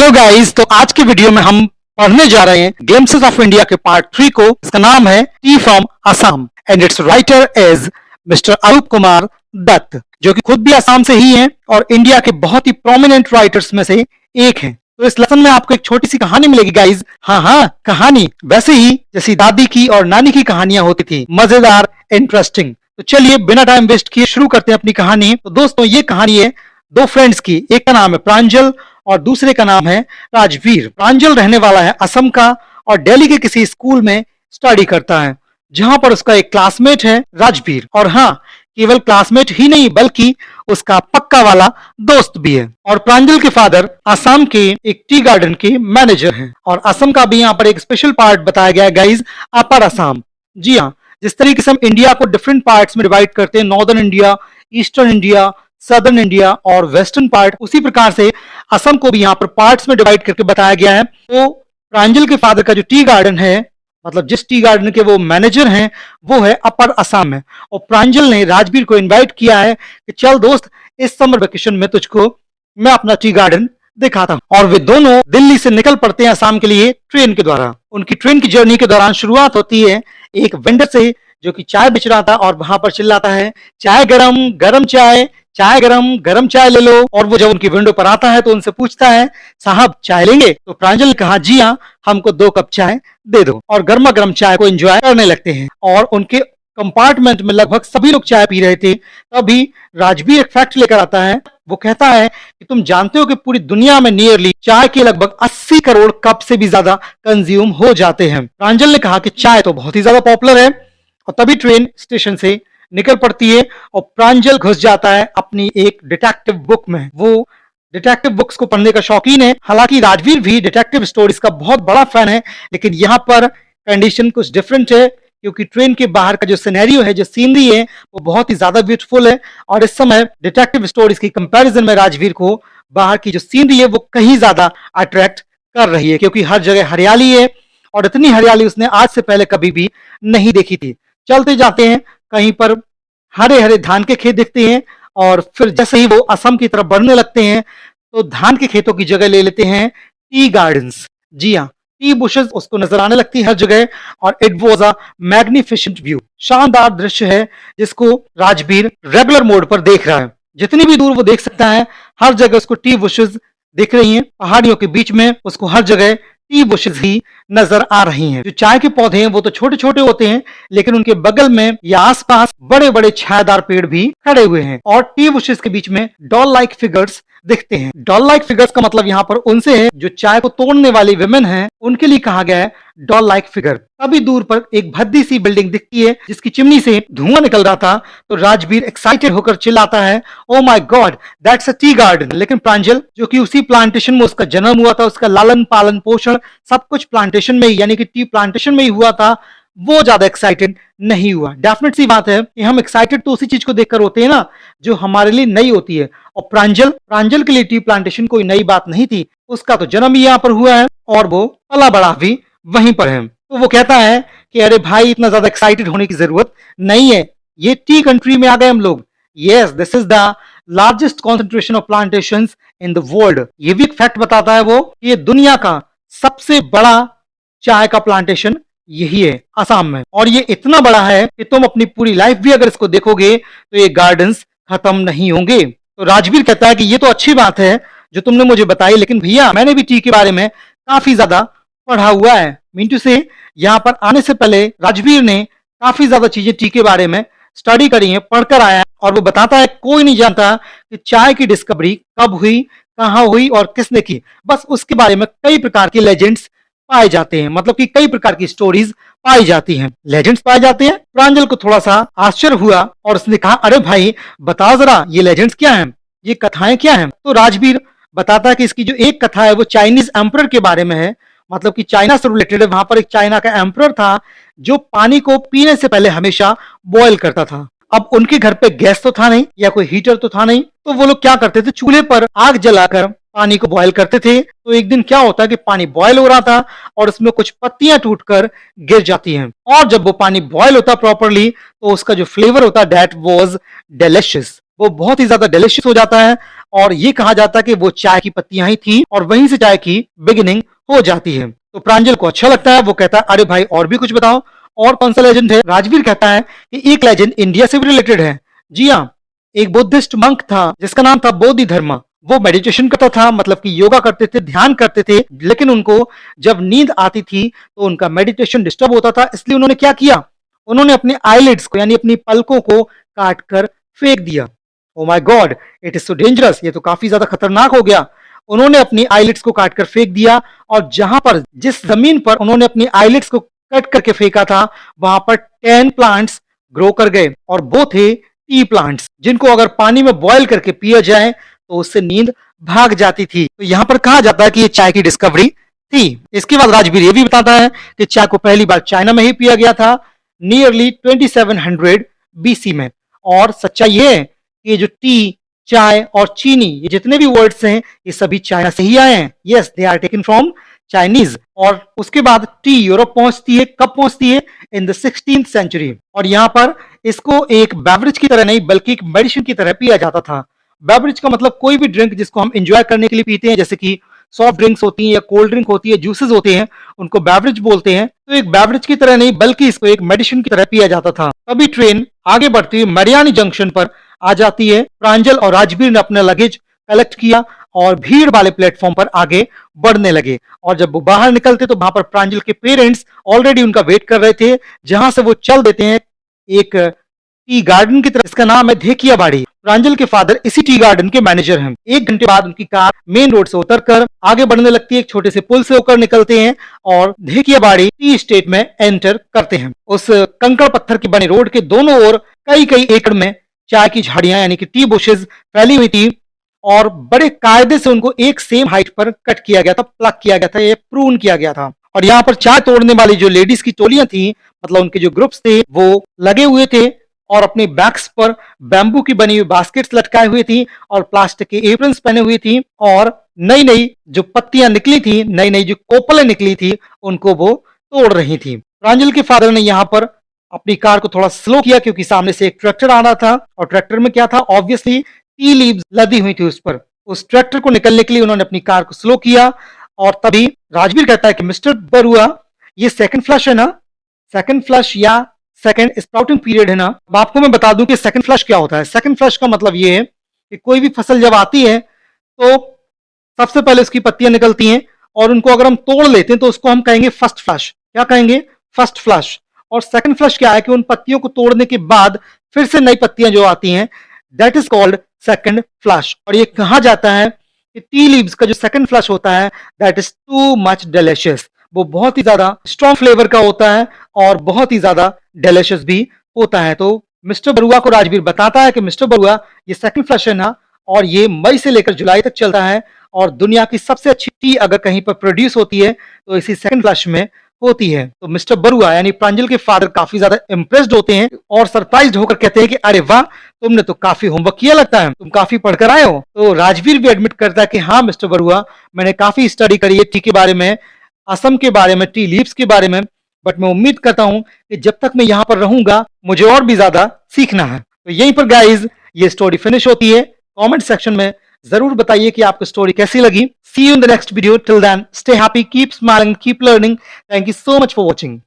Hello guys, तो आज के वीडियो में हम पढ़ने जा रहे हैं ग्लिम्पसेस ऑफ इंडिया के पार्ट 3 को। इसका नाम है tea from Assam and its writer is Mister Arup Kumar Dutta, जो कि खुद भी असम से ही हैं और इंडिया के बहुत ही प्रोमिनेंट राइटर्स में से एक हैं। तो इस लेसन में आपको एक छोटी सी कहानी मिलेगी गाइस। हाँ, कहानी वैसे ही जैसी दादी की और नानी की कहानियां होती थी, मजेदार, इंटरेस्टिंग। तो चलिए बिना टाइम वेस्ट किए शुरू करते हैं अपनी कहानी। तो दोस्तों, ये कहानी है दो फ्रेंड्स की। एक का नाम है प्रांजल और दूसरे का नाम है राजवीर। प्रांजल रहने वाला है असम का और दिल्ली के किसी स्कूल में स्टडी करता है, जहां पर उसका एक क्लासमेट है राजवीर। और हाँ, केवल क्लासमेट ही नहीं बल्कि उसका पक्का वाला दोस्त भी है। और प्रांजल के फादर असम के एक टी गार्डन के मैनेजर हैं। और असम का भी यहाँ पर एक स्पेशल पार्ट बताया गया है गाइज, अपर असम। जी हाँ, जिस तरीके से हम इंडिया को डिफरेंट पार्ट्स में डिवाइड करते हैं, northern India, eastern India, southern India और वेस्टर्न पार्ट, उसी प्रकार से असम को भी यहाँ पर पार्ट्स में डिवाइड करके बताया गया है। तो प्रांजल के फादर का जो टी गार्डन है, मतलब जिस टी गार्डन के वो मैनेजर हैं, वो है अपर असम में। और प्रांजल ने राजवीर को इनवाइट किया है कि चल दोस्त, इस समर वेकेशन में तुझको मैं अपना टी गार्डन दिखाता हूं। और वे दोनों दिल्ली से निकल पड़ते हैं असम के लिए ट्रेन के द्वारा। उनकी ट्रेन की जर्नी के दौरान शुरुआत होती है एक वेंडर से, जो कि चाय बेच रहा था और वहां पर चिल्लाता है, चाय गरम, गरम चाय, चाय गरम, गरम चाय ले लो। और वो जब उनकी विंडो पर आता है तो उनसे पूछता है, साहब चाय लेंगे? तो प्रांजल ने कहा, जी हाँ, हमको 2 कप चाय दे दो। और गर्मा गर्म चाय को एंजॉय करने लगते हैं। और उनके कंपार्टमेंट में लगभग सभी लोग चाय पी रहे थे, तभी राजवीर एक फैक्ट लेकर आता है। वो कहता है कि तुम जानते हो कि पूरी दुनिया में नियरली चाय के लगभग 80 करोड़ कप से भी ज्यादा कंज्यूम हो जाते हैं। प्रांजल ने कहा कि चाय तो बहुत ही ज्यादा पॉपुलर है। और तभी ट्रेन स्टेशन से निकल पड़ती है और प्रांजल घुस जाता है अपनी एक डिटेक्टिव बुक में। वो डिटेक्टिव बुक्स को पढ़ने का शौकीन है। हालांकि राजवीर भी डिटेक्टिव स्टोरीज का बहुत बड़ा फैन है, लेकिन यहाँ पर कंडीशन कुछ डिफरेंट है, क्योंकि ट्रेन के बाहर का जो सिनेरियो है, जो सीनरी है, वो बहुत ही ज्यादा ब्यूटीफुल है। और इस समय डिटेक्टिव स्टोरीज की कंपैरिजन में राजवीर को बाहर की जो सीनरी है वो कहीं ज्यादा अट्रैक्ट कर रही है, क्योंकि हर जगह हरियाली है और इतनी हरियाली उसने आज से पहले कभी भी नहीं देखी थी। चलते जाते हैं, कहीं पर हरे हरे धान के खेत दिखते हैं और फिर जैसे ही वो असम की तरफ बढ़ने लगते हैं तो धान के खेतों की जगह ले लेते हैं टी गार्डन्स। जी हाँ, टी बुशेस उसको नजर आने लगती है हर जगह। और it was a magnificent view, शानदार दृश्य है जिसको राजवीर रेगुलर मोड पर देख रहा है। जितनी भी दूर वो देख सकता है, हर जगह उसको टी बुशेस दिख रही हैं। पहाड़ियों के बीच में उसको हर जगह टी बुशेस ही नजर आ रही हैं। जो चाय के पौधे हैं वो तो छोटे छोटे होते हैं, लेकिन उनके बगल में या आसपास बड़े बड़े छायादार पेड़ भी खड़े हुए हैं। और टी बुशेस के बीच में डॉल लाइक फिगर्स दिखते हैं। डॉल लाइक फिगर्स का मतलब यहाँ पर उनसे है जो चाय को तोड़ने वाली विमेन हैं, उनके लिए कहा गया है डॉल लाइक फिगर। अभी दूर पर एक भद्दी सी बिल्डिंग दिखती है जिसकी चिमनी से धुआं निकल रहा था। तो राजवीर एक्साइटेड होकर चिल्लाता है, oh my God, that's a tea garden. लेकिन प्रांजल, जो कि उसी प्लांटेशन में उसका जन्म हुआ था, उसका लालन पालन पोषण सब कुछ प्लांटेशन में ही, यानी कि टी प्लांटेशन में ही हुआ था, वो ज्यादा एक्साइटेड नहीं हुआ। डेफिनेट सी बात है कि हम एक्साइटेड तो उसी चीज को देखकर होते हैं ना जो हमारे लिए नई होती है। और प्रांजल के लिए टी प्लांटेशन कोई नई बात नहीं थी। उसका तो जन्म ही यहाँ पर हुआ है और वो पला बड़ा भी वहीं पर है। तो वो कहता है कि अरे भाई, इतना ज्यादा एक्साइटेड होने की जरूरत नहीं है, ये टी कंट्री में आ गए हम लोग। Yes, this is the largest concentration of plantations in the world. ये भी एक फैक्ट बताता है वो कि ये दुनिया का सबसे बड़ा चाय का प्लांटेशन यही है असम में। और ये इतना बड़ा है कि तुम अपनी पूरी लाइफ भी अगर इसको देखोगे तो ये गार्डन्स खत्म नहीं होंगे। तो राजवीर कहता है कि ये तो अच्छी बात है जो तुमने मुझे बताई, लेकिन भैया मैंने भी टी के बारे में काफी ज्यादा पढ़ा हुआ है। मीन टू से, यहाँ पर आने से पहले राजवीर ने काफी ज्यादा चीजें टी के बारे में स्टडी करी है, पढ़कर आया है। और वो बताता है कोई नहीं जानता कि चाय की डिस्कवरी कब हुई, कहाँ हुई और किसने की। बस उसके बारे में कई प्रकार के लेजेंड्स पाए जाते हैं, मतलब कि कई प्रकार की स्टोरीज पाई जाती हैं, लेजेंड्स पाए जाते हैं। प्रांजल को थोड़ा सा आश्चर्य हुआ और उसने कहा, अरे भाई बताओ जरा, ये लेजेंड्स क्या हैं, ये कथाएं क्या हैं? तो राजवीर बताता है कि इसकी जो एक कथा है वो चाइनीज एम्परर के बारे में है, मतलब कि चाइना से रिलेटेड है। वहां पर एक चाइना का एम्परर था जो पानी को पीने से पहले हमेशा बॉयल करता था। अब उनके घर पे गैस तो था नहीं या कोई हीटर तो था नहीं, तो वो लोग क्या करते थे, चूल्हे पर आग जलाकर पानी को बॉयल करते थे। तो एक दिन क्या होता है कि पानी बॉयल हो रहा था और उसमें कुछ पत्तियां टूटकर गिर जाती हैं। और जब वो पानी बॉयल होता प्रॉपरली तो उसका जो फ्लेवर होता, दैट वाज डिलिशियस। वो बहुत ही ज्यादा डिलिशियस हो जाता है और ये कहा जाता है कि वो चाय की पत्तियां ही थी और वहीं से चाय की बिगिनिंग हो जाती है। तो प्रांजल को अच्छा लगता है, वो कहता है अरे भाई और भी कुछ बताओ, और कौन सा लेजेंड है? राजवीर कहता है कि एक लेजेंड इंडिया से भी रिलेटेड है। जी हाँ, एक बुद्धिस्ट मंक था जिसका नाम था बोधि धर्मा। वो मेडिटेशन करता था, मतलब कि योगा करते थे, ध्यान करते थे, लेकिन उनको जब नींद आती थी तो उनका मेडिटेशन डिस्टर्ब होता था। इसलिए उन्होंने क्या किया, उन्होंने अपने आईलिड्स को यानी अपनी पलकों को काट कर फेंक दिया। Oh my God, it is so dangerous, ये तो काफी ज्यादा खतरनाक हो गया। उन्होंने अपनी आईलिड्स को काट कर फेंक दिया और जहां पर, जिस जमीन पर उन्होंने अपनी आईलिड्स को कट करके फेंका था, वहां पर 10 प्लांट्स ग्रो कर गए और वो थे टी प्लांट्स, जिनको अगर पानी में बॉयल करके पिया जाए तो उससे नींद भाग जाती थी। तो यहां पर कहा जाता है कि ये चाय की डिस्कवरी थी। इसके बाद राजवीर ये भी बताता है कि चाय को पहली बार चाइना में ही पिया गया था नियरली 2700 बीसी में। और सच्चाई ये है कि जो टी, चाय और चीनी, ये जितने भी वर्ड्स हैं ये सभी चाइना से ही आए हैं। Yes, they are taken from Chinese. और उसके बाद टी यूरोप पहुंचती है, कब पहुंचती है? In the 16th century. और यहाँ पर इसको एक बेवरेज की तरह नहीं बल्कि एक मेडिसिन की तरह पिया जाता था। बेवरेज का मतलब कोई भी ड्रिंक जिसको हम एंजॉय करने के लिए पीते हैं, जैसे कि सॉफ्ट ड्रिंक्स होती हैं या कोल्ड ड्रिंक होती है, जूसेस होते हैं, उनको बेवरेज बोलते हैं। तो एक बेवरेज की तरह नहीं बल्कि इसको एक मेडिसिन की तरह पिया जाता था। तभी ट्रेन आगे बढ़ती हुई मरियानी जंक्शन पर आ जाती है। प्रांजल और राजवीर ने अपना लगेज कलेक्ट किया और भीड़ वाले प्लेटफॉर्म पर आगे बढ़ने लगे। और जब वो बाहर निकलते तो वहां पर प्रांजल के पेरेंट्स ऑलरेडी उनका वेट कर रहे थे, जहां से वो चल देते हैं एक टी गार्डन की तरफ, इसका नाम है धेकिया बाड़ी। प्रांजल के फादर इसी टी गार्डन के मैनेजर हैं। 1 घंटे बाद उनकी कार मेन रोड से उतरकर आगे बढ़ने लगती है, एक छोटे से पुल से होकर निकलते हैं और धेकिया बाड़ी टी स्टेट में एंटर करते हैं। उस कंकड़ पत्थर की बनी रोड के दोनों ओर कई कई एकड़ में चाय की झाड़ियां यानी कि टी बुशेज फैली हुई थी और बड़े कायदे से उनको एक सेम हाइट पर कट किया गया था, प्लक किया गया था, ये प्रून किया गया था। और यहाँ पर चाय तोड़ने वाली जो लेडीज की टोलियां थी, मतलब उनके जो ग्रुप्स थे, वो लगे हुए थे और अपने बैक्स पर बैम्बू की बनी हुई बास्केट्स लटकाए हुए थी और प्लास्टिक के एप्रन्स पहने हुई थी और नई नई जो पत्तियां निकली थी, नई नई जो कोपलें निकली थी, उनको वो तोड़ रही थी। प्रांजल के फादर ने यहाँ पर अपनी कार को थोड़ा स्लो किया क्योंकि सामने से एक ट्रैक्टर आ रहा था और ट्रैक्टर में क्या था, ऑब्वियसली टी लीव्स लदी हुई थी उस पर। उस ट्रैक्टर को निकलने के लिए उन्होंने अपनी कार को स्लो किया और तभी राजवीर कहता है कि मिस्टर बरुआ, ये सेकंड फ्लश है ना? सेकंड फ्लश या सेकंड स्प्राउटिंग पीरियड है ना? अब आपको मैं बता दूं कि सेकंड फ्लश क्या होता है। सेकंड फ्लश का मतलब ये है कि कोई भी फसल जब आती है तो सबसे पहले उसकी पत्तियां निकलती हैं और उनको अगर हम तोड़ लेते हैं तो उसको हम कहेंगे फर्स्ट फ्लश। क्या कहेंगे? First flush. और सेकंड फ्लश क्या है कि उन पत्तियों को तोड़ने के बाद फिर से नई पत्तियां जो आती हैं, that is called second flush. और ये कहा जाता है कि टी लीव्स का जो सेकंड फ्लश होता है that is too much delicious. वो बहुत ही ज्यादा स्ट्रॉन्ग फ्लेवर का होता है और बहुत ही ज्यादा डिलिशियस भी होता है। तो मिस्टर बरुआ को राजवीर बताता है कि मिस्टर बरुआ, ये सेकंड फ्लश है ना, और ये मई से लेकर जुलाई तक चलता है और दुनिया की सबसे अच्छी टी अगर कहीं पर प्रोड्यूस होती है तो इसी सेकंड फ्लश में होती है। तो मिस्टर बरुआ यानी प्रांजल के फादर काफी ज्यादा इंप्रेस्ड होते हैं और सरप्राइज्ड होकर कहते हैं कि अरे वाह, तुमने तो काफी होमवर्क किया, लगता है तुम काफी पढ़कर आए हो। तो राजवीर भी एडमिट करता है कि हाँ मिस्टर बरुआ, मैंने काफी स्टडी करी है टी के बारे में, असम के बारे में, टी लीव्स के बारे में, बट मैं उम्मीद करता हूं कि जब तक मैं यहां पर रहूंगा मुझे और भी ज्यादा सीखना है। तो यहीं पर गाइज ये स्टोरी फिनिश होती है। कमेंट सेक्शन में जरूर बताइए कि आपको स्टोरी कैसी लगी। See you in the next video. Till then stay happy, keep smiling, keep learning. Thank you so much for watching.